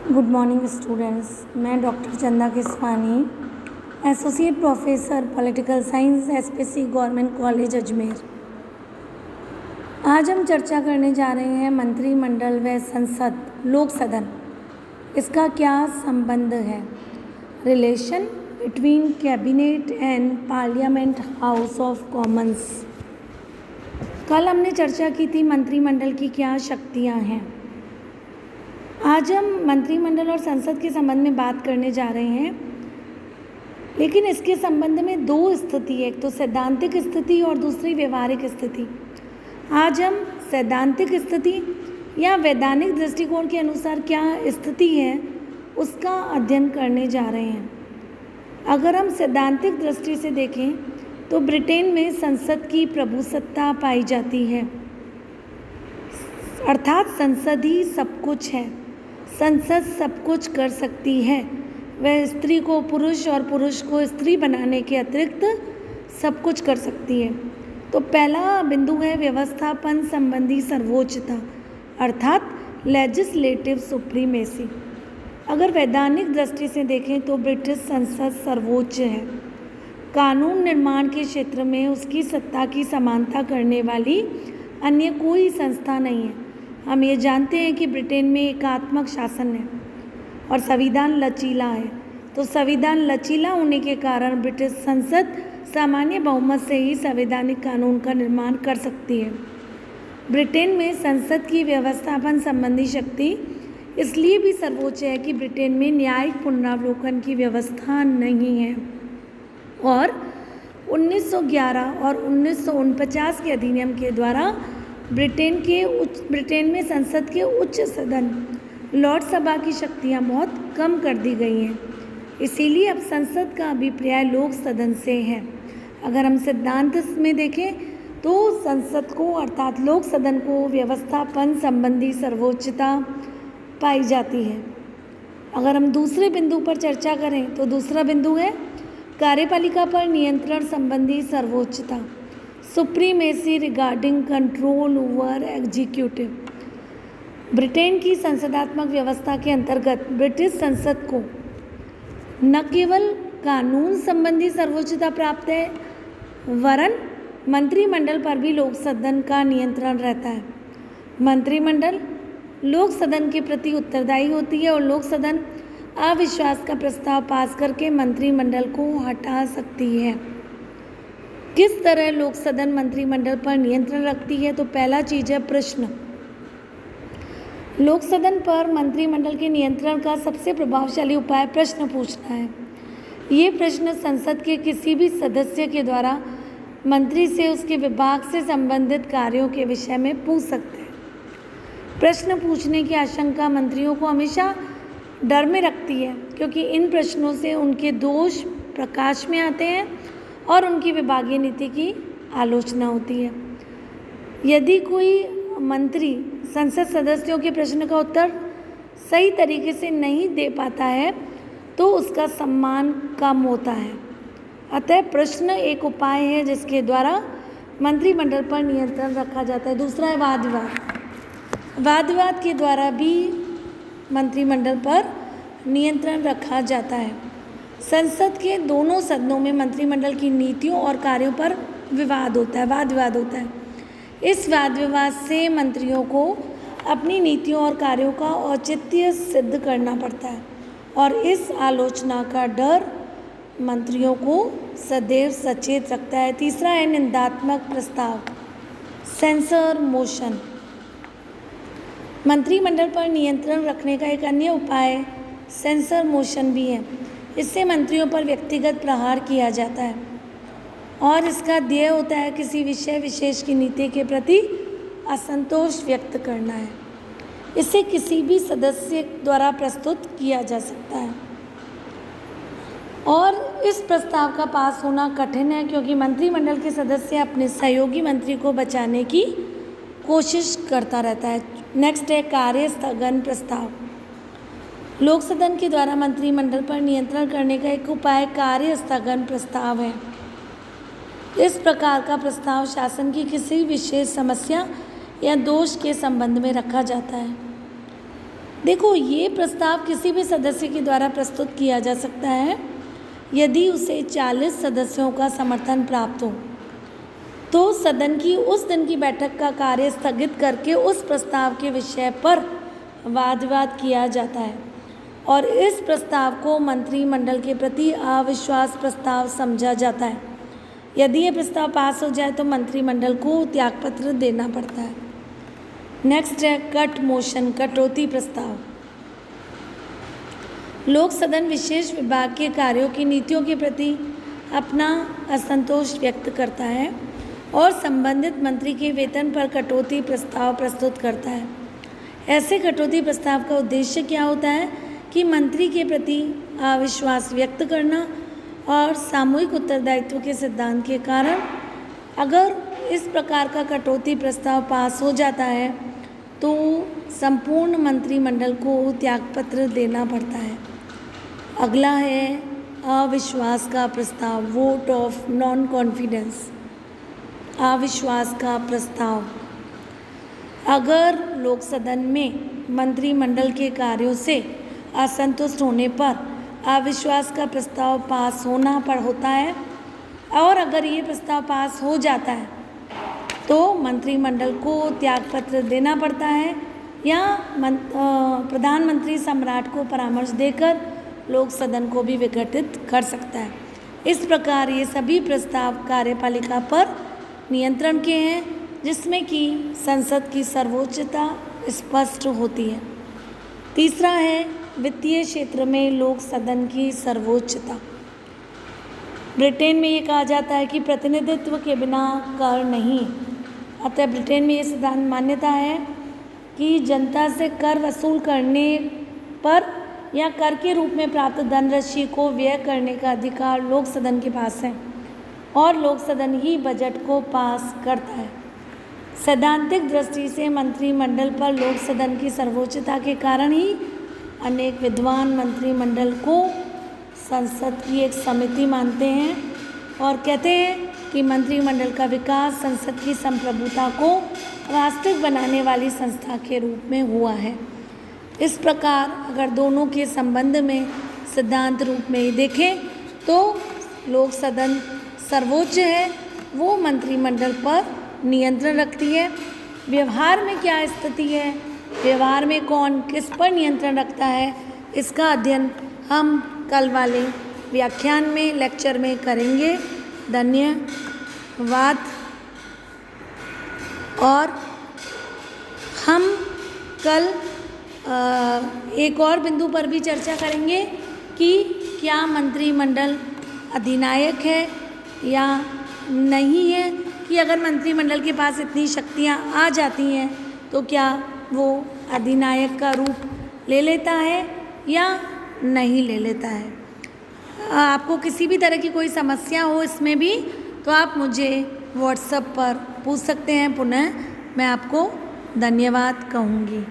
Good morning students. मैं doctor Chanda Kiswani, associate professor political science, SPC government college Ajmer. आज हम चर्चा करने जा रहे हैं मंत्रिमंडल व संसद, लोक सदन, इसका क्या संबंध है। Relation between cabinet and parliament house of Commons. कल हमने चर्चा की थी मंत्रिमंडल की क्या शक्तियां हैं। आज हम मंत्रिमंडल और संसद के संबंध में बात करने जा रहे हैं, लेकिन इसके संबंध में दो स्थिति है, एक तो सैद्धांतिक स्थिति और दूसरी व्यवहारिक स्थिति। आज हम सैद्धांतिक स्थिति या वैधानिक दृष्टिकोण के अनुसार क्या स्थिति है उसका अध्ययन करने जा रहे हैं। अगर हम सैद्धांतिक दृष्टि से देखें तो ब्रिटेन में संसद की प्रभुसत्ता पाई जाती है, अर्थात संसद ही सब कुछ है। संसद सब कुछ कर सकती है। वह स्त्री को पुरुष और पुरुष को स्त्री बनाने के अतिरिक्त सब कुछ कर सकती है। तो पहला बिंदु है व्यवस्थापन संबंधी सर्वोच्चता, अर्थात लेजिस्लेटिव सुप्रीमेसी। अगर वैधानिक दृष्टि से देखें तो ब्रिटिश संसद सर्वोच्च है। कानून निर्माण के क्षेत्र में उसकी सत्ता की समानता करने वाली अन्य कोई संस्था नहीं है। हम ये जानते हैं कि ब्रिटेन में एकात्मक शासन है और संविधान लचीला है। तो संविधान लचीला होने के कारण ब्रिटिश संसद सामान्य बहुमत से ही संवैधानिक कानून का निर्माण कर सकती है। ब्रिटेन में संसद की व्यवस्थापन संबंधी शक्ति इसलिए भी सर्वोच्च है कि ब्रिटेन में न्यायिक पुनरावलोकन की व्यवस्था नहीं है और 1911 और 1949 के अधिनियम के द्वारा ब्रिटेन में संसद के उच्च सदन लॉर्ड सभा की शक्तियाँ बहुत कम कर दी गई हैं। इसीलिए अब संसद का अभिप्राय लोक सदन से है। अगर हम सिद्धांत में देखें तो संसद को अर्थात लोक सदन को व्यवस्थापन संबंधी सर्वोच्चता पाई जाती है। अगर हम दूसरे बिंदु पर चर्चा करें तो दूसरा बिंदु है कार्यपालिका पर नियंत्रण संबंधी सर्वोच्चता, supremacy regarding control over executive. Britain की संसदात्मक व्यवस्था के अंतर्गत ब्रिटिश संसद को न केवल कानून संबंधी सर्वोच्चता प्राप्त है, वरन मंत्रिमंडल पर भी लोक सदन का नियंत्रण रहता है। मंत्रिमंडल लोक सदन के प्रति उत्तरदायी होती है और लोक सदन अविश्वास का प्रस्ताव पास करके मंत्रिमंडल को हटा सकती है। किस तरह लोक सदन मंत्रिमंडल पर नियंत्रण रखती है, तो पहला चीज़ है प्रश्न। लोक सदन पर मंत्रिमंडल के नियंत्रण का सबसे प्रभावशाली उपाय प्रश्न पूछना है। ये प्रश्न संसद के किसी भी सदस्य के द्वारा मंत्री से उसके विभाग से संबंधित कार्यों के विषय में पूछ सकते हैं। प्रश्न पूछने की आशंका मंत्रियों को हमेशा डर में रखती है, क्योंकि इन प्रश्नों से उनके दोष प्रकाश में आते हैं और उनकी विभागीय नीति की आलोचना होती है। यदि कोई मंत्री संसद सदस्यों के प्रश्न का उत्तर सही तरीके से नहीं दे पाता है तो उसका सम्मान कम होता है। अतः प्रश्न एक उपाय है जिसके द्वारा मंत्रिमंडल पर नियंत्रण रखा जाता है। दूसरा है वाद विवाद। वाद विवाद के द्वारा भी मंत्रिमंडल पर नियंत्रण रखा जाता है। संसद के दोनों सदनों में मंत्रिमंडल की नीतियों और कार्यों पर विवाद होता है, वाद विवाद होता है। इस वाद विवाद से मंत्रियों को अपनी नीतियों और कार्यों का औचित्य सिद्ध करना पड़ता है और इस आलोचना का डर मंत्रियों को सदैव सचेत रखता है। तीसरा है निंदात्मक प्रस्ताव, सेंसर मोशन। मंत्रिमंडल पर नियंत्रण रखने का एक अन्य उपाय सेंसर मोशन भी है। इससे मंत्रियों पर व्यक्तिगत प्रहार किया जाता है और इसका ध्येय होता है किसी विषय विशेष की नीति के प्रति असंतोष व्यक्त करना है। इसे किसी भी सदस्य द्वारा प्रस्तुत किया जा सकता है और इस प्रस्ताव का पास होना कठिन है, क्योंकि मंत्रिमंडल के सदस्य अपने सहयोगी मंत्री को बचाने की कोशिश करता रहता है। नेक्स्ट है कार्य स्थगन प्रस्ताव। लोक सदन के द्वारा मंत्रिमंडल पर नियंत्रण करने का एक उपाय कार्य स्थगन प्रस्ताव है। इस प्रकार का प्रस्ताव शासन की किसी विशेष समस्या या दोष के संबंध में रखा जाता है। देखो, ये प्रस्ताव किसी भी सदस्य के द्वारा प्रस्तुत किया जा सकता है यदि उसे 40 सदस्यों का समर्थन प्राप्त हो, तो सदन की उस दिन की बैठक का कार्य स्थगित करके उस प्रस्ताव के विषय पर वाद विवाद किया जाता है और इस प्रस्ताव को मंत्रिमंडल के प्रति अविश्वास प्रस्ताव समझा जाता है। यदि ये प्रस्ताव पास हो जाए तो मंत्रिमंडल को त्यागपत्र देना पड़ता है। नेक्स्ट है कट मोशन, कटौती प्रस्ताव। लोक सदन विशेष विभाग के कार्यों की नीतियों के प्रति अपना असंतोष व्यक्त करता है और संबंधित मंत्री के वेतन पर कटौती प्रस्ताव प्रस्तुत करता है। ऐसे कटौती प्रस्ताव का उद्देश्य क्या होता है कि मंत्री के प्रति अविश्वास व्यक्त करना और सामूहिक उत्तरदायित्व के सिद्धांत के कारण अगर इस प्रकार का कटौती प्रस्ताव पास हो जाता है तो संपूर्ण मंत्रिमंडल को त्यागपत्र देना पड़ता है। अगला है अविश्वास का प्रस्ताव, वोट ऑफ नॉन कॉन्फिडेंस। अविश्वास का प्रस्ताव, अगर लोक सदन में मंत्रिमंडल के कार्यों से असंतुष्ट होने पर अविश्वास का प्रस्ताव पास होता है और अगर ये प्रस्ताव पास हो जाता है तो मंत्रिमंडल को त्यागपत्र देना पड़ता है या प्रधानमंत्री सम्राट को परामर्श देकर लोक सदन को भी विघटित कर सकता है। इस प्रकार ये सभी प्रस्ताव कार्यपालिका पर नियंत्रण के हैं जिसमें कि संसद की सर्वोच्चता स्पष्ट होती है। तीसरा है वित्तीय क्षेत्र में लोक सदन की सर्वोच्चता। ब्रिटेन में ये कहा जाता है कि प्रतिनिधित्व के बिना कर नहीं, अतः ब्रिटेन में ये सिद्धांत मान्यता है कि जनता से कर वसूल करने पर या कर के रूप में प्राप्त धनराशि को व्यय करने का अधिकार लोक सदन के पास है और लोक सदन ही बजट को पास करता है। सैद्धांतिक दृष्टि से मंत्रिमंडल पर लोक सदन की सर्वोच्चता के कारण ही अनेक विद्वान मंत्रिमंडल को संसद की एक समिति मानते हैं और कहते हैं कि मंत्रिमंडल का विकास संसद की संप्रभुता को वास्तविक बनाने वाली संस्था के रूप में हुआ है। इस प्रकार अगर दोनों के संबंध में सिद्धांत रूप में देखें तो लोक सदन सर्वोच्च है, वो मंत्रिमंडल पर नियंत्रण रखती है। व्यवहार में क्या स्थिति है, व्यवहार में कौन किस पर नियंत्रण रखता है, इसका अध्ययन हम कल वाले व्याख्यान में लेक्चर में करेंगे। धन्यवाद। और हम कल एक और बिंदु पर भी चर्चा करेंगे कि क्या मंत्रिमंडल अधिनायक है या नहीं है, कि अगर मंत्रिमंडल के पास इतनी शक्तियां आ जाती हैं तो क्या वो अधिनायक का रूप ले लेता है या नहीं ले लेता है। आपको किसी भी तरह की कोई समस्या हो इसमें भी तो आप मुझे व्हाट्सएप पर पूछ सकते हैं। पुनः मैं आपको धन्यवाद कहूँगी।